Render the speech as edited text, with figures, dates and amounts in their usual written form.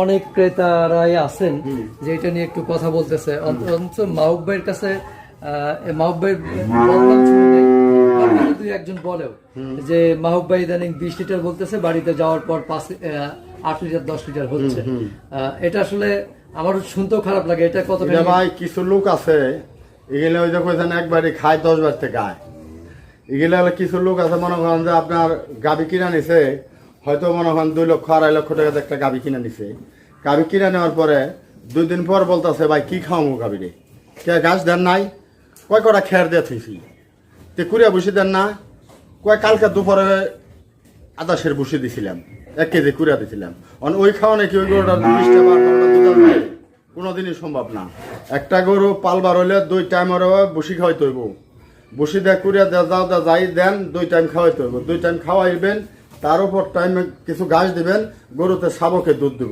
অনেক ক্রেতারাই আছেন যে এটা নিয়ে একটু কথা বলতেছে, অন্তত মাহবুব ভাইয়ের কাছে মাহবুব ভাইয়ের বললাম শুনে নাই, আপনাদের দুই একজন বলেও যে মাহবুব ভাই ইদানিং 20 লিটার বলতেছে, বাড়িতে যাওয়ার পর 8 লিটার 10 লিটার হচ্ছে। এটা আসলে আমার শুনতেও খারাপ লাগে। এটা কতটা ভাই কিছু লোক আছে এগুলো ওই যে কইছেন একবারই খায় 10 বার থেকে খায়। এগুলো কিছু লোক আছে মনে করেন যে আপনার গাভি কিনা নিছে, হয়তো মনে করেন 2 লক্ষ 2.5 লক্ষ টাকা একটা গাভি কিনা নিছে। গাভি কিনা নেওয়ার পরে 2 দিন পর বলতেছে ভাই কি খাওয়াবো গাভিরে, কে ঘাস দেন নাই, কয় কটা খেয়ার দিয়ে থইছি, তে কুড়িয়া বসে দেন না, কয় কালকে দুপুরে 28 বসে দিছিলাম, 1 কেজি কুড়িয়া দিছিলাম। ওই খাওয়া নাকি ওই গরুটার 20টা বা 18টা দুধ আসবে কোনোদিনই সম্ভব না। একটা গরু পালবার হইলে 2 টাইম বসি খাওয়াইতে হইব, বসি দেয় কুড়িয়া যাও যাই দেন 2 টাইম খাওয়াইতে হইব। 2 টাইম খাওয়াইবেন, তার উপর টাইমে কিছু ঘাস দিবেন, গরুতে শাবকে দুধ দিব।